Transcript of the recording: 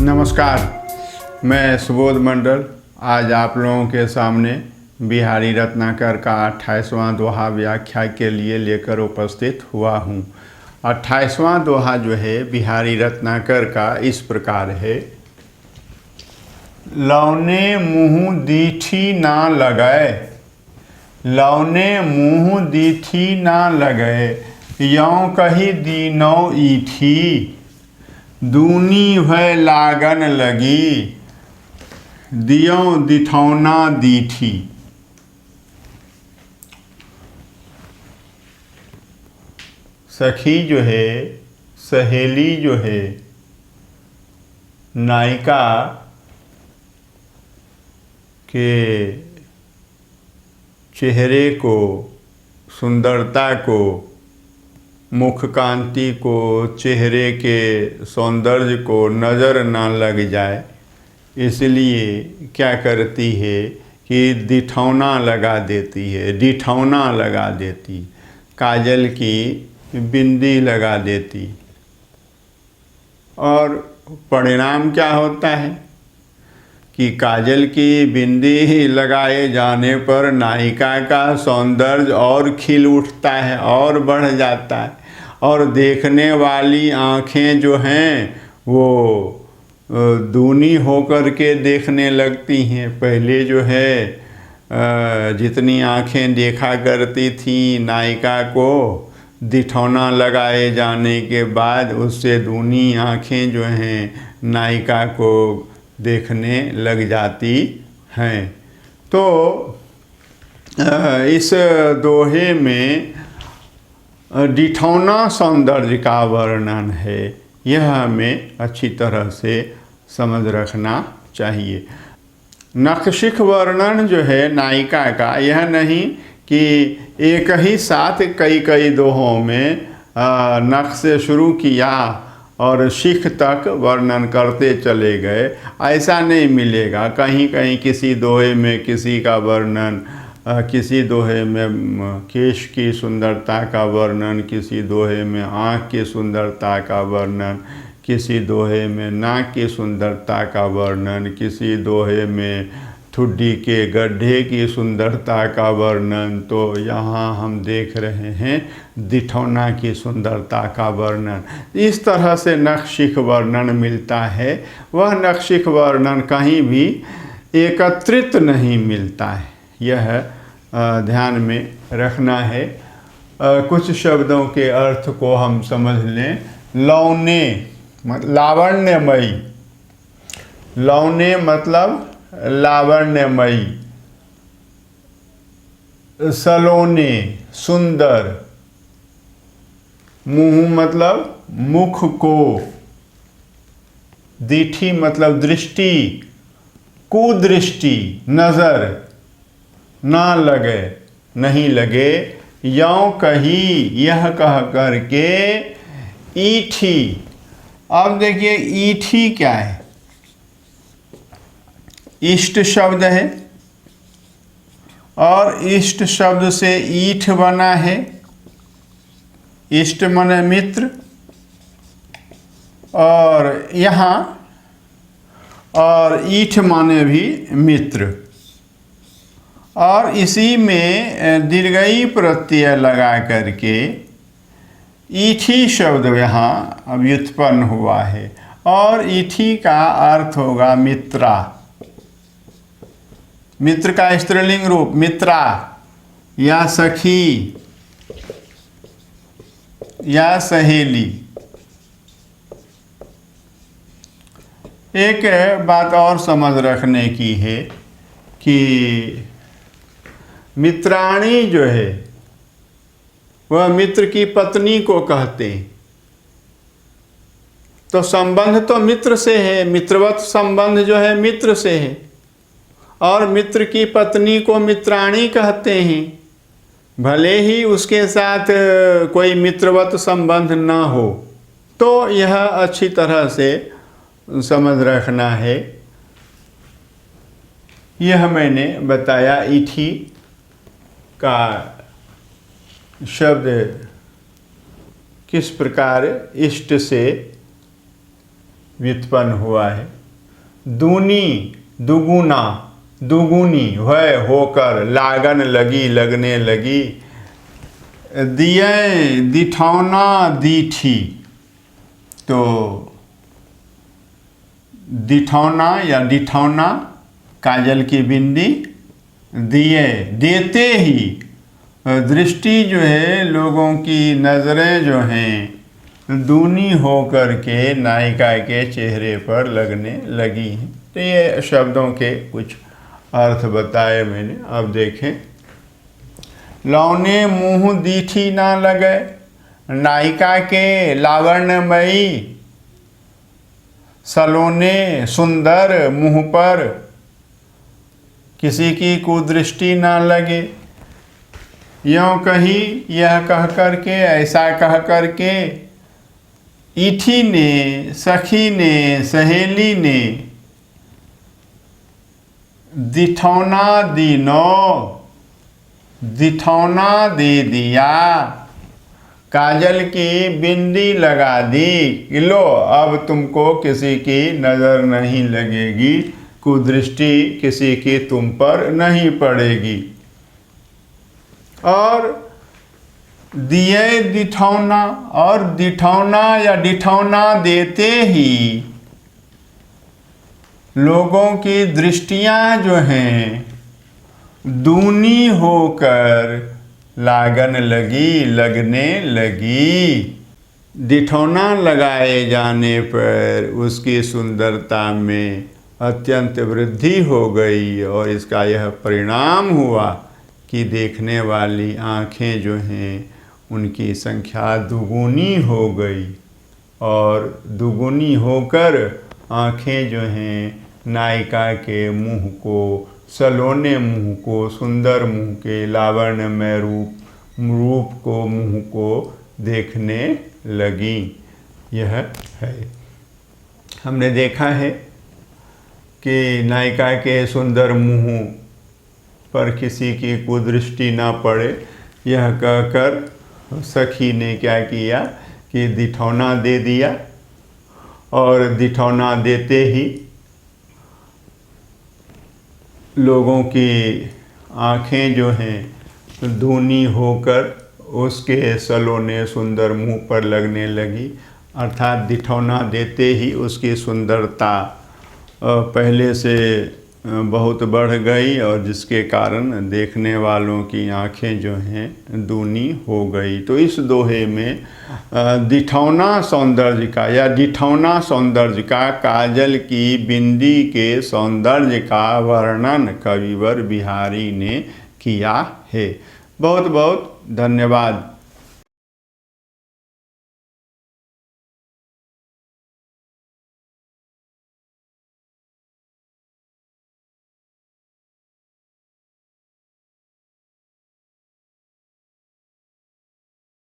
नमस्कार, मैं सुबोध मंडल आज आप लोगों के सामने बिहारी रत्नाकर का 28वां दोहा व्याख्या के लिए लेकर उपस्थित हुआ हूँ। 28वां दोहा जो है बिहारी रत्नाकर का इस प्रकार है। लौने मुँह दीठी ना लगए, लौने मुँह दीठी ना लगए, यों कही दीनौ ईठी, दूनी भय लागन लगी, दियों दिठौना दीठी। सखी जो है, सहेली जो है, नायिका के चेहरे को, सुंदरता को, मुख कांति को, चेहरे के सौंदर्य को नज़र ना लग जाए, इसलिए क्या करती है कि दिठौना लगा देती है, दिठौना लगा देती, काजल की बिंदी लगा देती। और परिणाम क्या होता है कि काजल की बिंदी लगाए जाने पर नायिका का सौंदर्य और खिल उठता है और बढ़ जाता है, और देखने वाली आँखें जो हैं वो दूनी होकर के देखने लगती हैं। पहले जो है जितनी आँखें देखा करती थी नायिका को, दिठौना लगाए जाने के बाद उससे दूनी आँखें जो हैं नायिका को देखने लग जाती हैं। तो इस दोहे में दिठौना सौंदर्य का वर्णन है, यह हमें अच्छी तरह से समझ रखना चाहिए। नखशिख वर्णन जो है नायिका का, यह नहीं कि एक ही साथ कई कई दोहों में नख से शुरू किया और शिख तक वर्णन करते चले गए, ऐसा नहीं मिलेगा। कहीं कहीं किसी दोहे में किसी का वर्णन, किसी दोहे में केश की सुंदरता का वर्णन, किसी दोहे में आँख की सुंदरता का वर्णन, किसी दोहे में नाक की सुंदरता का वर्णन, किसी दोहे में ठुड्डी के गड्ढे की सुंदरता का वर्णन। तो यहाँ हम देख रहे हैं दिठौना की सुंदरता का वर्णन। इस तरह से नखशिख वर्णन मिलता है। वह नखशिख वर्णन कहीं भी एकत्रित नहीं मिलता है, यह ध्यान में रखना है। कुछ शब्दों के अर्थ को हम समझ लें। लौने लावण्यमयी, लौने मतलब लावण्यमयी, सलोने सुंदर, मुँह मतलब मुख को, दीठी मतलब दृष्टि, कुदृष्टि नज़र, ना लगे नहीं लगे, यों कही यह कह करके ईठी। अब देखिए ईठी क्या है, इष्ट शब्द है और इष्ट शब्द से ईठ बना है। इष्ट माने मित्र, और यहाँ और ईठ माने भी मित्र, और इसी में दीर्घई प्रत्यय लगा करके ईठी शब्द यहाँ व्युत्पन्न हुआ है। और ईठी का अर्थ होगा मित्रा, मित्र का स्त्रीलिंग रूप मित्रा या सखी या सहेली। एक बात और समझ रखने की है कि मित्राणी जो है वह मित्र की पत्नी को कहते हैं। तो संबंध तो मित्र से है, मित्रवत संबंध जो है मित्र से है, और मित्र की पत्नी को मित्राणी कहते हैं, भले ही उसके साथ कोई मित्रवत संबंध ना हो। तो यह अच्छी तरह से समझ रखना है। यह मैंने बताया ईठी का शब्द किस प्रकार इष्ट से व्युत्पन्न हुआ है। दूनी, दुगुना, दुगुनी, वह होकर, लागन लगी, लगने लगी। दिए, दिठौना, दीठी। तो दिठौना या दिठौना काजल की बिंदी, दिए देते ही दृष्टि जो है, लोगों की नज़रें जो हैं दूनी होकर के नायिका के चेहरे पर लगने लगी हैं। तो ये शब्दों के कुछ अर्थ बताए मैंने। अब देखें, लौने मुँह दीठी ना लगे, नायिका के लावण्यमयी सलोने सुंदर मुँह पर किसी की कुदृष्टि ना लगे। यों कही, यह कह कर के, ऐसा कह कर के, ईठी ने, सखी ने, सहेली ने दिठौना दीनो, दिठौना दे दिया, काजल की बिंदी लगा दी कि लो अब तुमको किसी की नज़र नहीं लगेगी, कुदृष्टि किसी की तुम पर नहीं पड़ेगी। और दिए दिठौना, और दिठौना या दिठौना देते ही लोगों की दृष्टियां जो हैं दूनी होकर लागन लगी, लगने लगी। दिठौना लगाए जाने पर उसकी सुंदरता में अत्यंत वृद्धि हो गई और इसका यह परिणाम हुआ कि देखने वाली आँखें जो हैं उनकी संख्या दुगुनी हो गई और दुगुनी होकर आँखें जो हैं नायिका के मुँह को, सलोने मुँह को, सुंदर मुँह के, लावण्यमय रूप को, मुँह को देखने लगी। यह है, हमने देखा है कि नायिका के सुंदर मुँह पर किसी की कुदृष्टि ना पड़े, यह कहकर सखी ने क्या किया कि दिठौना दे दिया और दिठौना देते ही लोगों की आँखें जो हैं धूनी होकर उसके सलोने सुंदर मुंह पर लगने लगी। अर्थात दिठौना देते ही उसकी सुंदरता पहले से बहुत बढ़ गई और जिसके कारण देखने वालों की आँखें जो हैं दूनी हो गई। तो इस दोहे में दिठौना सौंदर्य का या दिठौना सौंदर्य का, काजल की बिंदी के सौंदर्य का वर्णन कविवर बिहारी ने किया है। बहुत बहुत धन्यवाद।